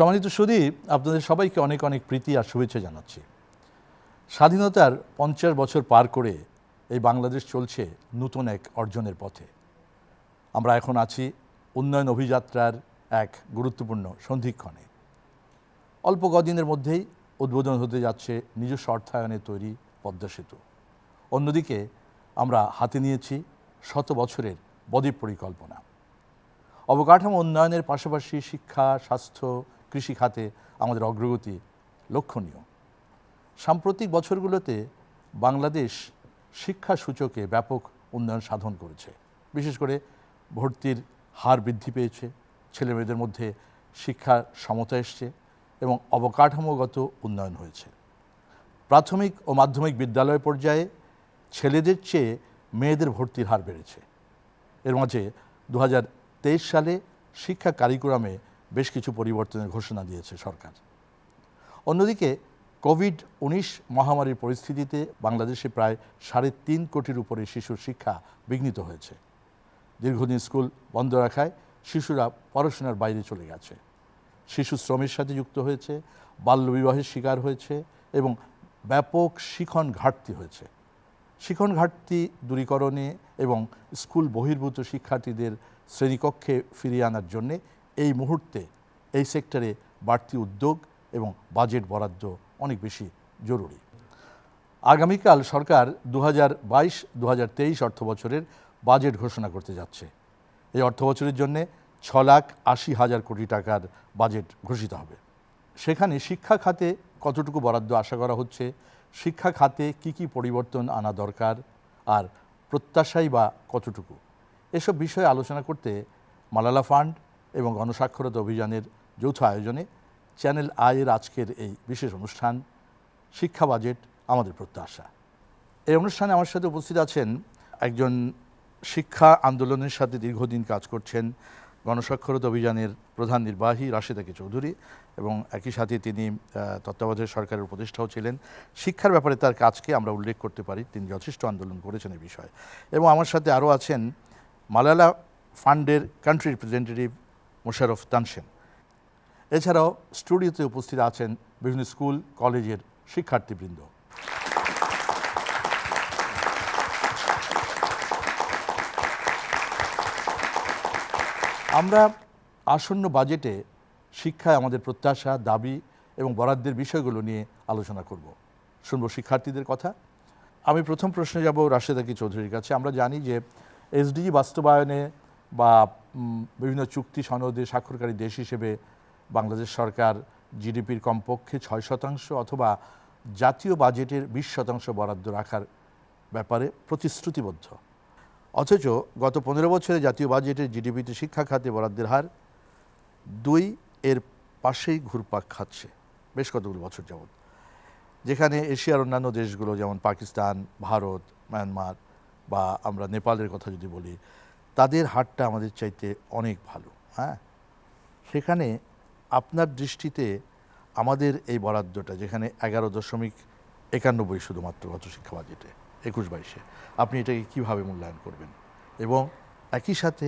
সম্মানিত সুধী, আপনাদের সবাইকে অনেক অনেক প্রীতি আর শুভেচ্ছা জানাচ্ছি। স্বাধীনতার 50 বছর পার করে এই বাংলাদেশ চলছে নতুন এক অর্জনের পথে। আমরা এখন আছি উন্নয়ন অভিযাত্রার এক গুরুত্বপূর্ণ সন্ধিক্ষণে। অল্প কদিনের মধ্যেই উদ্বোধন হতে যাচ্ছে নিজস্ব অর্থায়নে তৈরি পদ্মা সেতু। অন্যদিকে আমরা হাতে নিয়েছি 100 বছরের বদ্বীপ পরিকল্পনা। অবকাঠামো উন্নয়নের পাশাপাশি শিক্ষা, স্বাস্থ্য, কৃষি খাতে আমাদের অগ্রগতি লক্ষণীয়। সাম্প্রতিক বছরগুলোতে বাংলাদেশ শিক্ষা সূচকে ব্যাপক উন্নয়ন সাধন করেছে। বিশেষ করে ভর্তির হার বৃদ্ধি পেয়েছে, ছেলেমেয়েদের মধ্যে শিক্ষার সমতা এসছে এবং অবকাঠামোগত উন্নয়ন হয়েছে। প্রাথমিক ও মাধ্যমিক বিদ্যালয় পর্যায়ে ছেলেদের চেয়ে মেয়েদের ভর্তির হার বেড়েছে। এর মাঝে 2023 সালে শিক্ষা কারিকুলামে বেশ কিছু পরিবর্তনের ঘোষণা দিয়েছে সরকার। অন্যদিকে কোভিড-19 মহামারীর পরিস্থিতিতে বাংলাদেশে প্রায় 3.5 কোটির উপরে শিশুর শিক্ষা বিঘ্নিত হয়েছে। দীর্ঘদিন স্কুল বন্ধ রাখায় শিশুরা পড়াশোনার বাইরে চলে গেছে, শিশু শ্রমের সাথে যুক্ত হয়েছে, বাল্যবিবাহের শিকার হয়েছে এবং ব্যাপক শিখন ঘাটতি হয়েছে। শিখন ঘাটতি দূরীকরণে এবং স্কুল বহির্ভূত শিক্ষার্থীদের শ্রেণীকক্ষে ফিরিয়ে আনার জন্যে এই মুহূর্তে এই সেক্টরে বাড়তি উদ্যোগ এবং বাজেট বরাদ্দ অনেক বেশি জরুরি। আগামীকাল সরকার 2022-2023 অর্থবছরের বাজেট ঘোষণা করতে যাচ্ছে। এই অর্থবছরের জন্য 6,80,000 কোটি টাকার বাজেট ঘোষিত হবে। সেখানে শিক্ষা খাতে কতটুকু বরাদ্দ আশা করা হচ্ছে, শিক্ষা খাতে কি পরিবর্তন আনা দরকার আর প্রত্যাশাই বা কতটুকু, এসব বিষয়ে আলোচনা করতে মালালা ফান্ড এবং গণস্বাক্ষরতা অভিযানের যৌথ আয়োজনে চ্যানেল আই-এর আজকের এই বিশেষ অনুষ্ঠান শিক্ষা বাজেট আমাদের প্রত্যাশা। এই অনুষ্ঠানে আমার সাথে উপস্থিত আছেন একজন শিক্ষা আন্দোলনের সাথে দীর্ঘদিন কাজ করছেন, গণস্বাক্ষরতা অভিযানের প্রধান নির্বাহী রাশেদা কে চৌধুরী, এবং একই সাথে তিনি তত্ত্বাবধায়ক সরকারের উপদেষ্টাও ছিলেন। শিক্ষার ব্যাপারে তার কাজকে আমরা উল্লেখ করতে পারি, তিনি যথেষ্ট আন্দোলন করেছেন এই বিষয়ে। এবং আমার সাথে আরও আছেন মালালা ফান্ডের কান্ট্রি রিপ্রেজেন্টেটিভ মোশাররফ তানসেন। এছাড়াও স্টুডিওতে উপস্থিত আছেন বিভিন্ন স্কুল কলেজের শিক্ষার্থীবৃন্দ। আমরা আসন্ন বাজেটে শিক্ষায় আমাদের প্রত্যাশা, দাবি এবং বরাদ্দের বিষয়গুলো নিয়ে আলোচনা করব। শুনব শিক্ষার্থীদের কথা। আমি প্রথম প্রশ্নে যাব রাশেদা কে চৌধুরীর কাছে। আমরা জানি যে এসডিজি বাস্তবায়নে বা বিভিন্ন চুক্তি সনদে স্বাক্ষরকারী দেশ হিসেবে বাংলাদেশ সরকার জিডিপির কমপক্ষে 6% অথবা জাতীয় বাজেটের 20% বরাদ্দ রাখার ব্যাপারে প্রতিশ্রুতিবদ্ধ। অথচ গত 15 বছরে জাতীয় বাজেটের জিডিপিতে শিক্ষা খাতে বরাদ্দের হার 2 এর পাশেই ঘুরপাক খাচ্ছে বেশ কতগুলো বছর যাবৎ। যেখানে এশিয়ার অন্যান্য দেশগুলো যেমন পাকিস্তান, ভারত, মায়ানমার বা আমরা নেপালের কথা যদি বলি, তাদের হারটা আমাদের চাইতে অনেক ভালো। সেখানে আপনার দৃষ্টিতে আমাদের এই বরাদ্দটা, যেখানে 11.91 শুধুমাত্র গত শিক্ষা বাজেটে 21-22-এ, আপনি এটাকে কীভাবে মূল্যায়ন করবেন এবং একই সাথে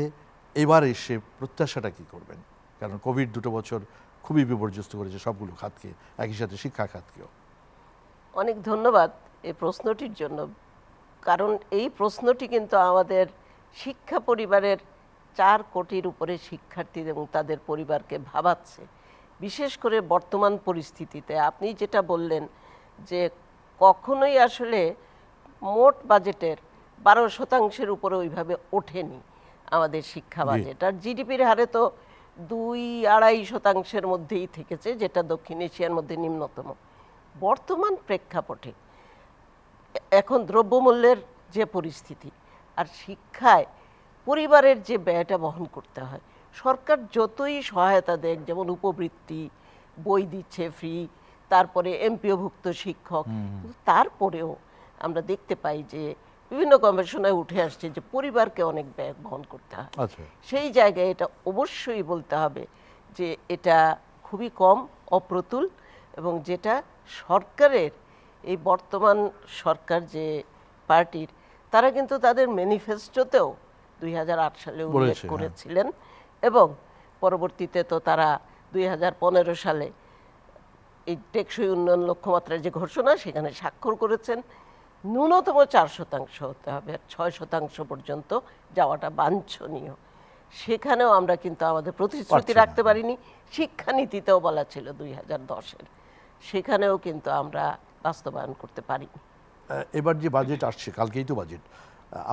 এবার এসে প্রত্যাশাটা কী করবেন? কারণ কোভিড 2 বছর খুবই বিপর্যস্ত করেছে সবগুলো খাতকে, একই সাথে শিক্ষা খাতকেও। অনেক ধন্যবাদ এই প্রশ্নটির জন্য। কারণ এই প্রশ্নটি কিন্তু আমাদের শিক্ষা পরিবারের 4 কোটির উপরে শিক্ষার্থী এবং তাদের পরিবারকে ভাবাচ্ছে। বিশেষ করে বর্তমান পরিস্থিতিতে আপনি যেটা বললেন যে কখনোই আসলে মোট বাজেটের 12% উপরে ওইভাবে ওঠেনি আমাদের শিক্ষা বাজেট, আর জিডিপির হারে তো 2-2.5% মধ্যেই থেকেছে, যেটা দক্ষিণ এশিয়ার মধ্যে নিম্নতম। বর্তমান প্রেক্ষাপটে এখন দ্রব্যমূল্যের যে পরিস্থিতি আর শিক্ষায় পরিবারের যে ব্যয়টা বহন করতে হয়, সরকার যতই সহায়তা দেয়, যেমন উপবৃত্তি, বই দিচ্ছে ফ্রি, তারপরে এমপিওভুক্ত শিক্ষক, তারপরেও আমরা দেখতে পাই যে বিভিন্ন গবেষণায় উঠে আসছে যে পরিবারকে অনেক ব্যয় বহন করতে হয়। সেই জায়গায় এটা অবশ্যই বলতে হবে যে এটা খুবই কম, অপ্রতুল, এবং যেটা সরকারের এই বর্তমান সরকার যে পার্টির, তারা কিন্তু তাদের ম্যানিফেস্টোতেও 2008 সালে উল্লেখ করেছিলেন এবং পরবর্তীতে তো তারা 2015 সালে এই টেকসই উন্নয়ন লক্ষ্যমাত্রার যে ঘোষণা সেখানে স্বাক্ষর করেছেন। ন্যূনতম 4% হতে হবে, আর 6% পর্যন্ত যাওয়াটা বাঞ্ছনীয়। সেখানেও আমরা কিন্তু আমাদের প্রতিশ্রুতি পারছি না। রাখতে পারিনি। শিক্ষানীতিতেও বলা ছিল 2010-এর, সেখানেও কিন্তু আমরা বাস্তবায়ন করতে পারিনি। এবার যে বাজেট আসছে, কালকেই তো বাজেট,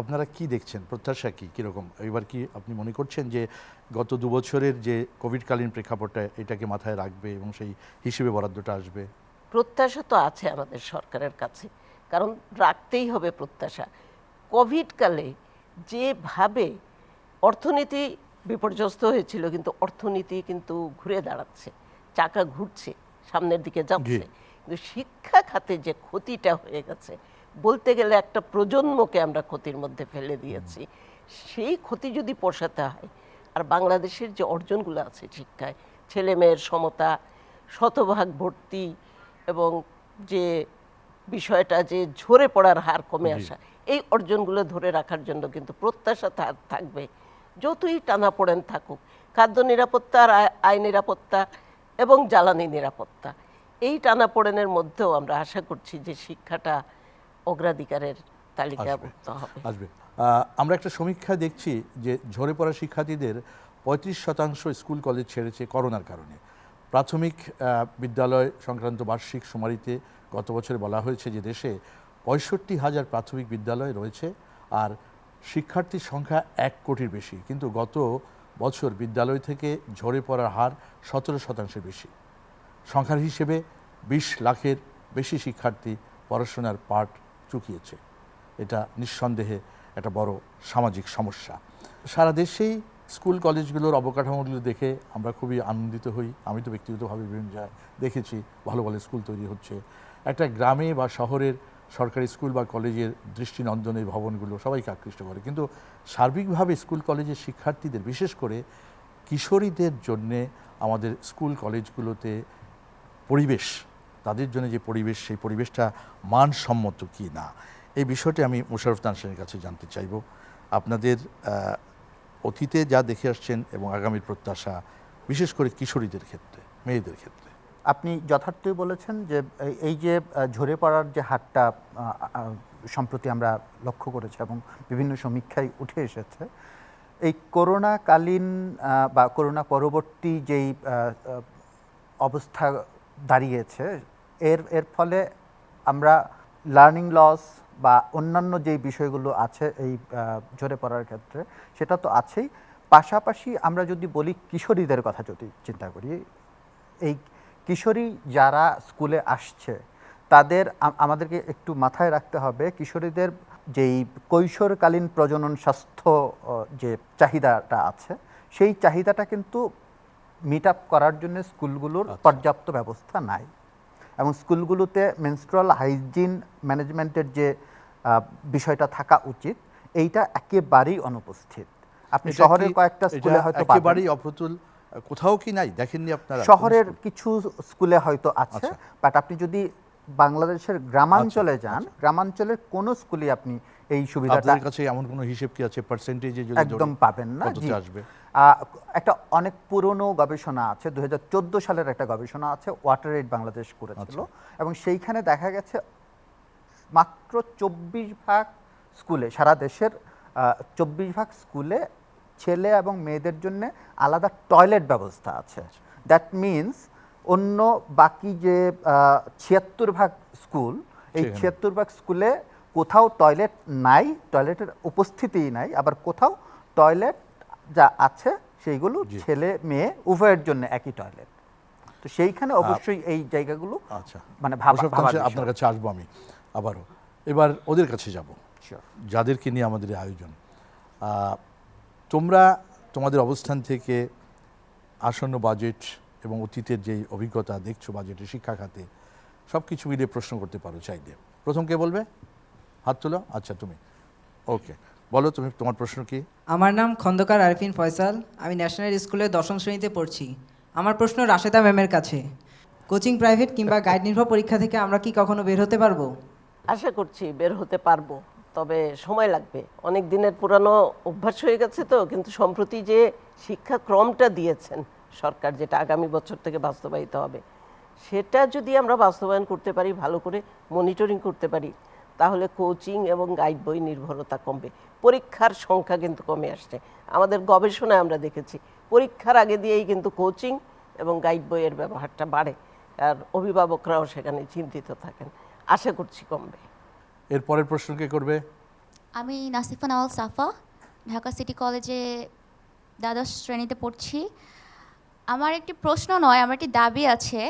আপনারা কি দেখছেন, প্রত্যাশা কি কীরকম? এবার কি আপনি মনে করছেন যে গত 2 বছরের যে কোভিডকালীন প্রেক্ষাপটটা এটাকে মাথায় রাখবে এবং সেই হিসেবে বরাদ্দটা আসবে? প্রত্যাশা তো আছে আমাদের সরকারের কাছে, কারণ রাখতেই হবে প্রত্যাশা। কোভিডকালে যেভাবে অর্থনীতি বিপর্যস্ত হয়েছিল, কিন্তু অর্থনীতি কিন্তু ঘুরে দাঁড়াচ্ছে, চাকা ঘুরছে, সামনের দিকে যাচ্ছে। কিন্তু শিক্ষা খাতে যে ক্ষতিটা হয়ে গেছে, বলতে গেলে একটা প্রজন্মকে আমরা ক্ষতির মধ্যে ফেলে দিয়েছি। সেই ক্ষতি যদি পোষাতে হয়, আর বাংলাদেশের যে অর্জনগুলো আছে শিক্ষায়, ছেলে মেয়ের সমতা, শতভাগ ভর্তি, এবং যে বিষয়টা যে ঝরে পড়ার হার কমে আসা, এই অর্জনগুলো ধরে রাখার জন্য কিন্তু প্রত্যাশা থাকবে। যতই টানাপোড়েন থাকুক, খাদ্য নিরাপত্তা আর আইন নিরাপত্তা এবং জ্বালানি নিরাপত্তা, এই টানাপোড়েনের মধ্যেও আমরা আশা করছি যে শিক্ষাটা অগ্রাধিকারের তালিকাভুক্ত হবে। আসবে। আমরা একটা সমীক্ষা দেখছি যে ঝরে পড়া শিক্ষার্থীদের 35% স্কুল কলেজ ছেড়েছে করোনার কারণে। প্রাথমিক বিদ্যালয় সংক্রান্ত বার্ষিক শুমারিতে গত বছরে বলা হয়েছে যে দেশে 65,000 প্রাথমিক বিদ্যালয় রয়েছে, আর শিক্ষার্থীর সংখ্যা 1 কোটির বেশি। কিন্তু গত বছর বিদ্যালয় থেকে ঝরে পড়ার হার 17% বেশি। সংখ্যার হিসেবে 20 লাখের বেশি শিক্ষার্থী পড়াশোনার পাঠ চুকিয়েছে। এটা নিঃসন্দেহে একটা বড় সামাজিক সমস্যা। সারা দেশেই স্কুল কলেজগুলোর অবকাঠামোগুলো দেখে আমরা খুবই আনন্দিত হই। আমি তো ব্যক্তিগতভাবে বিভিন্ন জায়গায় দেখেছি ভালো ভালো স্কুল তৈরি হচ্ছে। একটা গ্রামে বা শহরের সরকারি স্কুল বা কলেজের দৃষ্টিনন্দনের ভবনগুলো সবাইকে আকৃষ্ট করে, কিন্তু সার্বিকভাবে স্কুল কলেজের শিক্ষার্থীদের, বিশেষ করে কিশোরীদের জন্যে আমাদের স্কুল কলেজগুলোতে পরিবেশ, তাদের জন্য যে পরিবেশ, সেই পরিবেশটা মানসম্মত কি না, এই বিষয়টি আমি মোশাররফ তানসেনের কাছে জানতে চাইব। আপনাদের অতীতে যা দেখে আসছেন এবং আগামীর প্রত্যাশা, বিশেষ করে কিশোরীদের ক্ষেত্রে, মেয়েদের ক্ষেত্রে। আপনি যথার্থই বলেছেন যে এই যে ঝরে পড়ার যে হারটা সম্প্রতি আমরা লক্ষ্য করেছি এবং বিভিন্ন সমীক্ষায় উঠে এসেছে, এই করোনাকালীন বা করোনা পরবর্তী যেই অবস্থা দাঁড়িয়েছে, এর ফলে আমরা লার্নিং লস বা অন্যান্য যেই বিষয়গুলো আছে এই ঝরে পড়ার ক্ষেত্রে, সেটা তো আছেই। পাশাপাশি আমরা যদি বলি কিশোরীদের কথা যদি চিন্তা করি, এই কিশোরী যারা স্কুলে আসছে তাদের আমাদেরকে একটু মাথায় রাখতে হবে, কিশোরীদের যেই কৈশোরকালীন প্রজনন স্বাস্থ্য যে চাহিদাটা আছে, সেই চাহিদাটা কিন্তু মিট আপ করার জন্য স্কুলগুলোর পর্যাপ্ত ব্যবস্থা নাই। এবং স্কুলগুলোতে মেনস্ট্রুয়াল হাইজিন ম্যানেজমেন্টের যে বিষয়টা থাকা উচিত, এইটা একেবারেই অনুপস্থিত। আপনি শহরের কয়েকটা স্কুলে হয়তো একেবারেই অপ্রতুল, কোথাও কি নাই দেখেননি আপনারা? শহরের কিছু স্কুলে হয়তো আছে, বাট আপনি যদি বাংলাদেশের গ্রামাঞ্চলে যান, গ্রামাঞ্চলের কোনো স্কুলে আপনি এই সুবিধাটা, আপনাদের কাছে এমন কোনো হিসেব কি আছে পার্সেন্টেজে যদি একদম পাবেন না? কততে আসবে? একটা অনেক পুরনো গবেষণা আছে, 2014 সালের একটা গবেষণা আছে, ওয়াটার এইড বাংলাদেশ করেছিল, এবং সেইখানে দেখা গেছে মাত্র 24% স্কুলে, সারা দেশের 24% স্কুলে ছেলে এবং মেয়েদের জন্য আলাদা টয়লেট ব্যবস্থা আছে। দ্যাট মিনস অন্য বাকি যে 76% স্কুল, এই 76% স্কুলে কোথাও টয়লেট নাই, টয়লেটের উপস্থিতিই নাই, আবার কোথাও টয়লেট যা আছে সেইগুলো ছেলে মেয়ে উভয়ের জন্য একই টয়লেট। তো সেইখানে অবশ্যই এই জায়গাগুলো মানে আপনার কাছে আসবো আমি আবারও। এবার ওদের কাছে যাব যাদেরকে নিয়ে আমাদের আয়োজন। তোমরা তোমাদের অবস্থান থেকে আসন্ন বাজেট এবং অতীতের যেই অভিজ্ঞতা দেখছো বাজেটে, শিক্ষা খাতে, সব কিছু মিলিয়ে প্রশ্ন করতে পারো চাইলে। প্রথম কে বলবে? হাত তোলো। আচ্ছা, তুমি। ওকে, বলো তুমি, তোমার প্রশ্ন কি? আমার নাম খন্দকার আরিফিন ফয়সাল, আমি ন্যাশনাল স্কুলে 10ম শ্রেণীতে পড়ছি। আমার প্রশ্ন রাশেদা ম্যামের কাছে, কোচিং, প্রাইভেট কিংবা গাইড নির্ভর পরীক্ষা থেকে আমরা কি কখনো বের হতে পারবো? আশা করছি বের হতে পারবো, তবে সময় লাগবে। অনেক দিনের পুরানো অভ্যাস হয়ে গেছে তো, কিন্তু সম্প্রতি যে শিক্ষাক্রমটা দিয়েছেন সরকার, যেটা আগামী বছর থেকে বাস্তবায়িত হবে, সেটা যদি আমরা বাস্তবায়ন করতে পারি, ভালো করে মনিটরিং করতে পারি, তাহলে কোচিং এবং গাইড বই নির্ভরতা কমবে। পরীক্ষার সংখ্যা কিন্তু কমে আসছে। আমাদের গবেষণায় আমরা দেখেছি পরীক্ষার আগে দিয়েই কিন্তু কোচিং এবং গাইড বইয়ের ব্যবহারটা বাড়ে, আর অভিভাবকরাও সেখানে চিন্তিত থাকেন। আশা করছি কমবে। এর পরের প্রশ্ন কে করবে? আমি নাসিফা নাওয়াল সাফা, ঢাকা সিটি কলেজে দ্বাদশ শ্রেণীতে পড়ছি। আমার একটি প্রশ্ন নয়, আমার একটি দাবি আছে।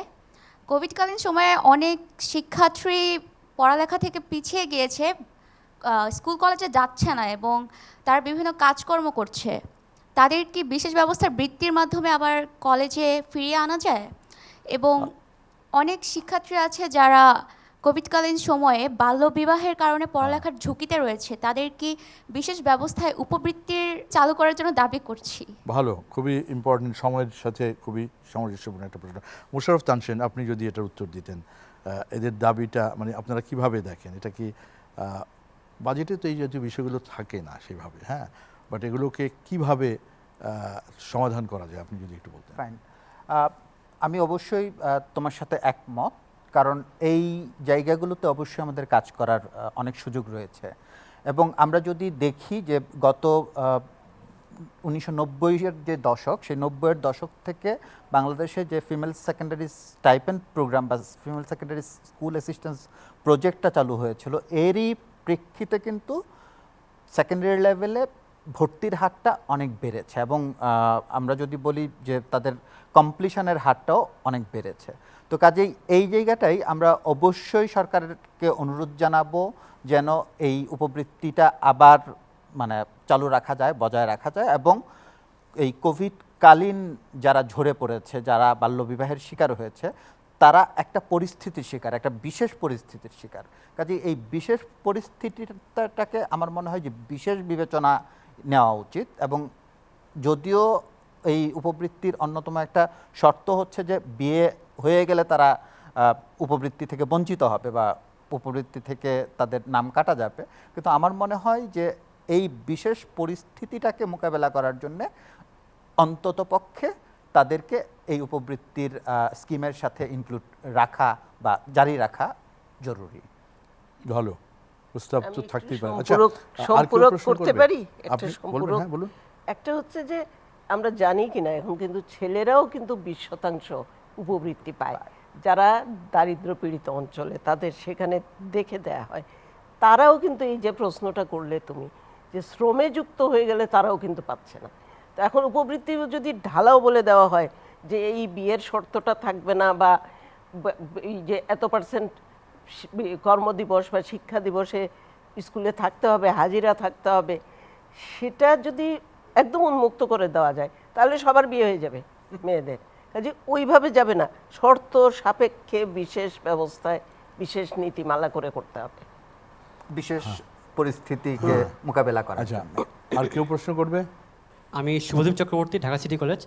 কোভিডকালীন সময়ে অনেক শিক্ষার্থী পড়ালেখা থেকে পিছিয়ে গিয়েছে, স্কুল কলেজে যাচ্ছে না এবং তারা বিভিন্ন কাজকর্ম করছে। তাদের কি বিশেষ ব্যবস্থার বৃত্তির মাধ্যমে আবার কলেজে ফিরিয়ে আনা যায়? এবং অনেক শিক্ষার্থী আছে যারা কোভিডকালীন সময়ে বাল্যবিবাহের কারণে পড়ালেখার ঝুঁকিতে রয়েছে, তাদের কি বিশেষ ব্যবস্থায় উপবৃত্তির চালু করার জন্য দাবি করছি। ভালো, খুবই ইম্পর্টেন্ট, সময়ের সাথে খুবই সামঞ্জস্যপূর্ণ একটা প্রশ্ন। মোশাররফ তানসিন, আপনি যদি এটার উত্তর দিতেন, এদের দাবিটা মানে আপনারা কিভাবে দেখেন? এটা কি বাজেটে তো এই জাতীয় বিষয়গুলো থাকে না সেভাবে, হ্যাঁ, বাট এগুলোকে কিভাবে সমাধান করা যায় আপনি যদি একটু বলতেন। ফাইন, আমি অবশ্যই তোমার সাথে একমত, কারণ এই জায়গাগুলোতে অবশ্যই আমাদের কাজ করার অনেক সুযোগ রয়েছে। এবং আমরা যদি দেখি যে গত 1990-এর যে দশক, সেই 90-এর দশক থেকে বাংলাদেশে যে ফিমেল সেকেন্ডারি স্টাইপেন্ড প্রোগ্রাম বা ফিমেল সেকেন্ডারি স্কুল অ্যাসিস্ট্যান্স প্রজেক্টটা চালু হয়েছিল, এরই প্রেক্ষিতে কিন্তু সেকেন্ডারি লেভেলে ভর্তির হারটা অনেক বেড়েছে এবং আমরা যদি বলি যে তাদের কমপ্লিশনের হারটাও অনেক বেড়েছে। তো কাজেই এই জায়গাটাই আমরা অবশ্যই সরকারকে অনুরোধ জানাবো যেন এই উপবৃত্তিটা আবার মানে চালু রাখা যায়, বজায় রাখা যায়, এবং এই কোভিডকালীন যারা ঝরে পড়েছে, যারা বাল্যবিবাহের শিকার হয়েছে, তারা একটা পরিস্থিতির শিকার, একটা বিশেষ পরিস্থিতির শিকার। কাজে এই বিশেষ পরিস্থিতিটাকে আমার মনে হয় যে বিশেষ বিবেচনা নেওয়া উচিত। এবং যদিও এই উপবৃত্তির অন্যতম একটা শর্ত হচ্ছে যে বিয়ে হয়ে গেলে তারা উপবৃত্তি থেকে বঞ্চিত হবে বা উপবৃত্তি থেকে তাদের নাম কাটা যাবে, কিন্তু আমার মনে হয় যে এই বিশেষ পরিস্থিতিটাকে মোকাবেলা করার জন্যে অন্ততপক্ষে তাদেরকে এই উপবৃত্তির স্কিমের সাথে ইনক্লুড রাখা বা জারি রাখা জরুরি। ভালো প্রস্তাব তো আমি থাকতেই একটু পারে। সম্পূরক প্রশ্ন করতে করবে? পারি? একটা আপনি বলবেন, সম্পূরক। হ্যাঁ বলুন। একটা হচ্ছে যে আমরা জানি কিনা এখন কিন্তু ছেলেরাও কিন্তু 20% উপবৃত্তি পায়, যারা দারিদ্র পীড়িত অঞ্চলে, তাদের সেখানে দেখে দেয়া হয়। তারাও কিন্তু এই যে প্রশ্নটা করলে তুমি, যে শ্রমে যুক্ত হয়ে গেলে তারাও কিন্তু পাচ্ছে না। তো এখন উপবৃত্তি যদি ঢালাও বলে দেওয়া হয় যে এই বিয়ের শর্তটা থাকবে না, বা এই যে এত পার্সেন্ট কর্মদিবস বা শিক্ষা দিবসে স্কুলে থাকতে হবে, হাজিরা থাকতে হবে, সেটা যদি একদম উন্মুক্ত করে দেওয়া যায় তাহলে সবার বিয়ে হয়ে যাবে মেয়েদের। কাজে ওইভাবে যাবে না, শর্ত সাপেক্ষে বিশেষ ব্যবস্থায় বিশেষ নীতিমালা করে করতে হবে বিশেষ পরিস্থিতিকে মোকাবেলা করা। আচ্ছা, আর কেউ প্রশ্ন করবে? আমি শুভদীপ চক্রবর্তী, ঢাকা সিটি কলেজ।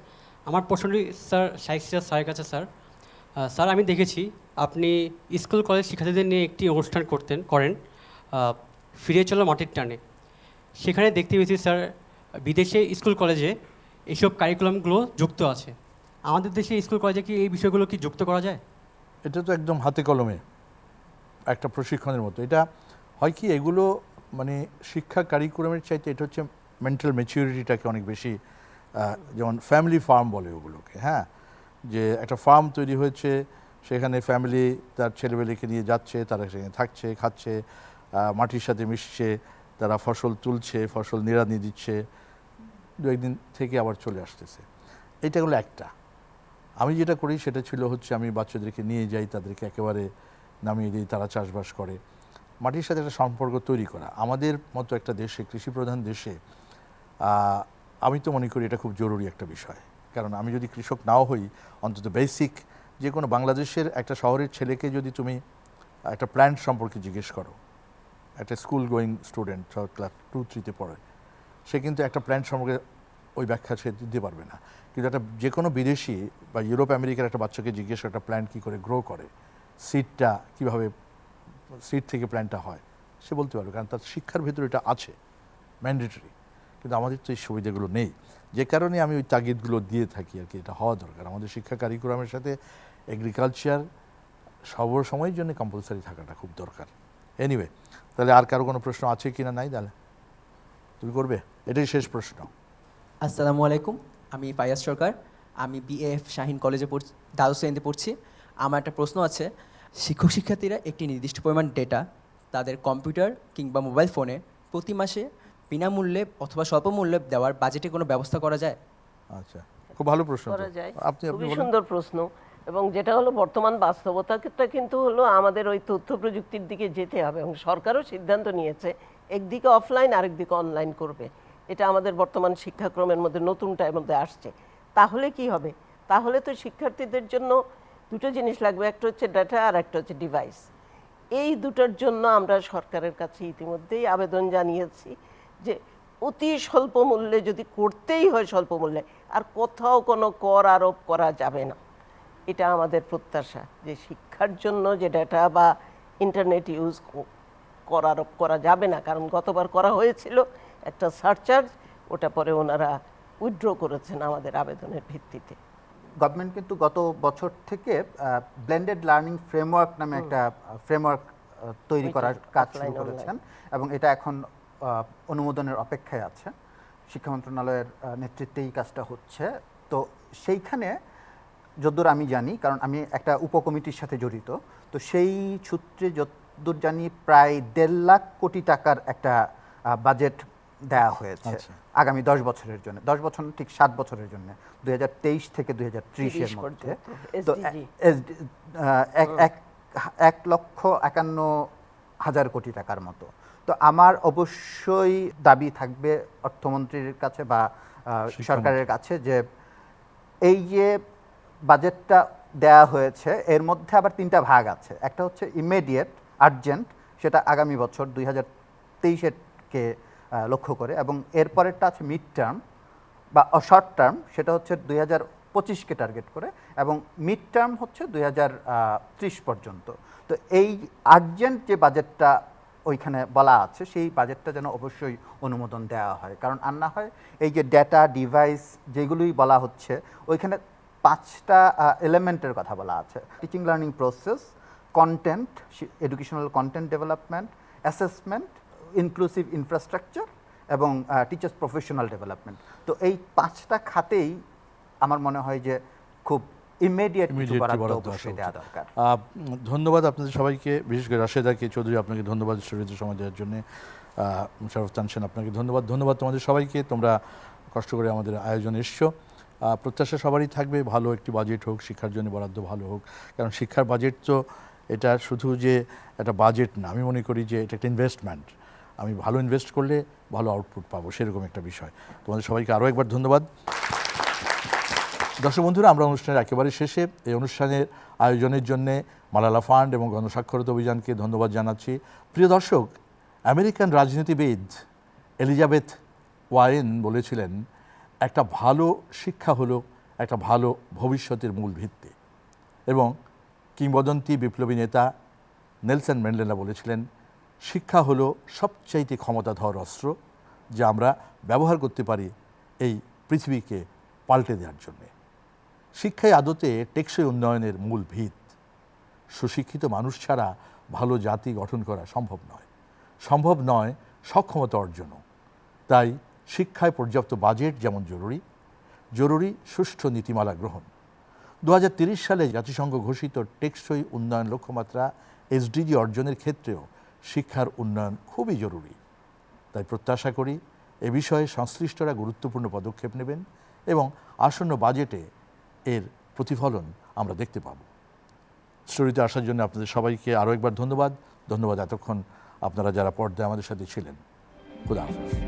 আমার প্রশ্নটি স্যার শাইখ সিরাজ স্যারের কাছে। স্যার আমি দেখেছি আপনি স্কুল কলেজ শিক্ষার্থীদের নিয়ে একটি অনুষ্ঠান করেন ফিরে চলো মাটির টানে। সেখানে দেখতে পেয়েছি স্যার বিদেশে স্কুল কলেজে এইসব কারিকুলামগুলো যুক্ত আছে। আমাদের দেশে স্কুল কলেজে কি এই বিষয়গুলো কি যুক্ত করা যায়? এটা তো একদম হাতে কলমে একটা প্রশিক্ষণের মতো। এটা হয় কি, এগুলো মানে শিক্ষা কারিকুলামের চাইতে এটা হচ্ছে মেন্টাল ম্যাচিউরিটিটাকে অনেক বেশি, যেমন ফ্যামিলি ফার্ম বলে ওগুলোকে, হ্যাঁ, যে একটা ফার্ম তৈরি হয়েছে, সেখানে ফ্যামিলি তার ছেলেমেয়েকে নিয়ে যাচ্ছে, তারা সেখানে থাকছে, খাচ্ছে, মাটির সাথে মিশছে, তারা ফসল তুলছে, ফসল নিড়ানি দিচ্ছে, দু একদিন থেকে আবার চলে আসতেছে। এইটা হলো একটা। আমি যেটা করি সেটা ছিল হচ্ছে আমি বাচ্চাদেরকে নিয়ে যাই, তাদেরকে একেবারে নামিয়ে দিই, তারা চাষবাস করে, মাটির সাথে একটা সম্পর্ক তৈরি করা। আমাদের মতো একটা দেশে, কৃষিপ্রধান দেশে, আমি তো মনে করি এটা খুব জরুরি একটা বিষয়। কারণ আমি যদি কৃষক নাও হই, অন্তত বেসিক যে কোনো বাংলাদেশের একটা শহরের ছেলেকে যদি তুমি একটা প্ল্যান্ট সম্পর্কে জিজ্ঞেস করো, একটা স্কুল গোয়িং স্টুডেন্ট ক্লাস 2-3-তে পড়ে, সে কিন্তু একটা প্ল্যান্ট সম্পর্কে ওই ব্যাখ্যা সে দিতে পারবে না। কিন্তু একটা যে কোনো বিদেশি বা ইউরোপ আমেরিকার একটা বাচ্চাকে জিজ্ঞেস করে একটা প্ল্যান্ট কী করে গ্রো করে, সিডটা কীভাবে, সিড থেকে প্ল্যান্টটা হয়, সে বলতে পারবে, কারণ তার শিক্ষার ভিতরে এটা আছে, ম্যান্ডেটরি। কিন্তু আমাদের তো এই সুবিধাগুলো নেই, যে কারণে আমি ওই তাগিদগুলো দিয়ে থাকি আর কি। এটা হওয়া দরকার। আমাদের শিক্ষা কারিকুলামের সাথে এগ্রিকালচার সর্বসময়ের জন্য কম্পালসারি থাকাটা খুব দরকার। এনিওয়ে, তাহলে আর কারো কোনো প্রশ্ন আছে কি না? নাই, তাহলে তুমি করবে, এটাই শেষ প্রশ্ন। আসসালামু আলাইকুম, আমি ফায়াজ সরকার। আমি বিএফ শাহিন কলেজে পড়ছি, দ্বাদশ শ্রেণীতে পড়ছি। আমার একটা প্রশ্ন আছে, শিক্ষক শিক্ষার্থীরা একটি নির্দিষ্ট পরিমাণ ডেটা তাদের কম্পিউটার কিংবা মোবাইল ফোনে প্রতি মাসে বিনামূল্যে অথবা স্বল্প মূল্যে দেওয়ার বাজেটে কোনো ব্যবস্থা করা যায়? আচ্ছা, খুব ভালো প্রশ্ন। করা যায়, আপনি খুবই বলেন। সুন্দর প্রশ্ন। এবং যেটা হলো বর্তমান বাস্তবতাটা কিন্তু হলো আমাদের ওই তথ্য প্রযুক্তির দিকে যেতে হবে, এবং সরকারও সিদ্ধান্ত নিয়েছে একদিকে অফলাইন আরেকদিকে অনলাইন করবে। এটা আমাদের বর্তমান শিক্ষাক্রমের মধ্যে নতুনটার মধ্যে আসছে। তাহলে কি হবে? তাহলে তো শিক্ষার্থীদের জন্য দুটো জিনিস লাগবে, একটা হচ্ছে ডাটা আর একটা হচ্ছে ডিভাইস। এই দুটোর জন্য আমরা সরকারের কাছে ইতিমধ্যেই আবেদন জানিয়েছি যে অতি স্বল্প মূল্যে, যদি করতেই হয় স্বল্প মূল্যে, আর কোথাও কোনো কর আরোপ করা যাবে না। এটা আমাদের প্রত্যাশা যে শিক্ষার জন্য যে ডাটা বা ইন্টারনেট ইউজ কর আরোপ করা যাবে না, কারণ গতবার করা হয়েছিল একটা সারচার্জ, ওটা পরে ওনারা উইথড্র করেছেন আমাদের আবেদনের ভিত্তিতে। গভর্নমেন্ট কিন্তু গত বছর থেকে ব্লেন্ডেড লার্নিং ফ্রেমওয়ার্ক নামে একটা ফ্রেমওয়ার্ক তৈরি করার কাজ শুরু offline, করেছেন, এবং এটা এখন অনুমোদনের অপেক্ষায় আছে। শিক্ষা মন্ত্রণালয়ের নেতৃত্বে এই কাজটা হচ্ছে। তো সেইখানে যদ্দূর আমি জানি, কারণ আমি একটা উপকমিটির সাথে জড়িত, তো সেই সূত্রে যদ্দূর জানি প্রায় 1.5 লাখ কোটি টাকার একটা বাজেট দেওয়া হয়েছে আচ্ছা। আগামী 10 বছরের জন্য। 10 বছর না, ঠিক 7 বছরের জন্য, 2023 থেকে 2030 এর মধ্যে। তো SDG 1,51,000 কোটি টাকার মতো। তো আমার অবশ্যই দাবি থাকবে অর্থমন্ত্রীর কাছে বা সরকারের কাছে যে এই যে বাজেটটা দেয়া হয়েছে এর মধ্যে আবার 3টা ভাগ আছে। একটা হচ্ছে ইমিডিয়েট আর্জেন্ট, সেটা আগামী বছর 2023-কে লক্ষ্য করে, এবং এরপরেরটা আছে মিড টার্ম বা শর্ট টার্ম, সেটা হচ্ছে 2025-কে টার্গেট করে, এবং মিড টার্ম হচ্ছে 2030 পর্যন্ত। তো এই আর্জেন্ট যে বাজেটটা ওইখানে বলা আছে, সেই বাজেটটা যেন অবশ্যই অনুমোদন দেওয়া হয়, কারণ আর না হয় এই যে ডেটা ডিভাইস যেগুলোই বলা হচ্ছে, ওইখানে 5টা এলিমেন্টের কথা বলা আছে: teaching learning process, content, educational content development, assessment, inclusive infrastructure এবং টিচার্স প্রফেশনাল ডেভেলপমেন্ট। তো এই 5টা খাতেই আমার মনে হয় যে খুব ইমিডিয়েট বরাদ্দ অবশ্যই দেওয়া দরকার। ধন্যবাদ আপনাদের সবাইকে, বিশেষ করে রাশেদাকে চৌধুরী, আপনাকে ধন্যবাদ স্টুডিওতে সময় দেওয়ার জন্য। শরফ তানসেন, আপনাকে ধন্যবাদ। ধন্যবাদ তোমাদের সবাইকে, তোমরা কষ্ট করে আমাদের আয়োজনে এসছো। প্রত্যাশা সবারই থাকবে ভালো একটি বাজেট হোক, শিক্ষার জন্য বরাদ্দ ভালো হোক, কারণ শিক্ষার বাজেট তো এটা শুধু যে একটা বাজেট না, আমি মনে করি যে এটা একটা ইনভেস্টমেন্ট। আমি ভালো ইনভেস্ট করলে ভালো আউটপুট পাবো, সেরকম একটা বিষয়। তোমাদের সবাইকে আরও একবার ধন্যবাদ। দর্শক বন্ধুরা, আমরা অনুষ্ঠানের একেবারে শেষে। এই অনুষ্ঠানের আয়োজনের জন্য মালালা ফান্ড এবং গণস্বাক্ষরতা অভিযানকে ধন্যবাদ জানাচ্ছি। প্রিয় দর্শক, আমেরিকান রাজনীতিবিদ এলিজাবেথ ওয়ারেন বলেছিলেন, একটা ভালো শিক্ষা হলো একটা ভালো ভবিষ্যতের মূল ভিত্তি। এবং কিংবদন্তি বিপ্লবী নেতা নেলসন ম্যান্ডেলা বলেছিলেন, শিক্ষা হলো সবচাইতে ক্ষমতাধর অস্ত্র, যা আমরা ব্যবহার করতে পারি এই পৃথিবীকে পাল্টে দেওয়ার জন্যে। শিক্ষাই আদতে টেকসই উন্নয়নের মূল ভিত। সুশিক্ষিত মানুষ ছাড়া ভালো জাতি গঠন করা সম্ভব নয়। সম্ভব নয় সক্ষমতা অর্জনও। তাই শিক্ষায় পর্যাপ্ত বাজেট যেমন জরুরি সুষ্ঠু নীতিমালা গ্রহণ। 2030 সালে জাতিসংঘ ঘোষিত টেকসই উন্নয়ন লক্ষ্যমাত্রা এসডিজি অর্জনের ক্ষেত্রেও শিক্ষার উন্নয়ন খুবই জরুরি। তাই প্রত্যাশা করি এ বিষয়ে সংশ্লিষ্টরা গুরুত্বপূর্ণ পদক্ষেপ নেবেন এবং আসন্ন বাজেটে এর প্রতিফলন আমরা দেখতে পাব। স্টোরিতে আসার জন্য আপনাদের সবাইকে আরও একবার ধন্যবাদ। এতক্ষণ আপনারা যারা পর্দায় আমাদের সাথে ছিলেন। খুদা হাফেজ।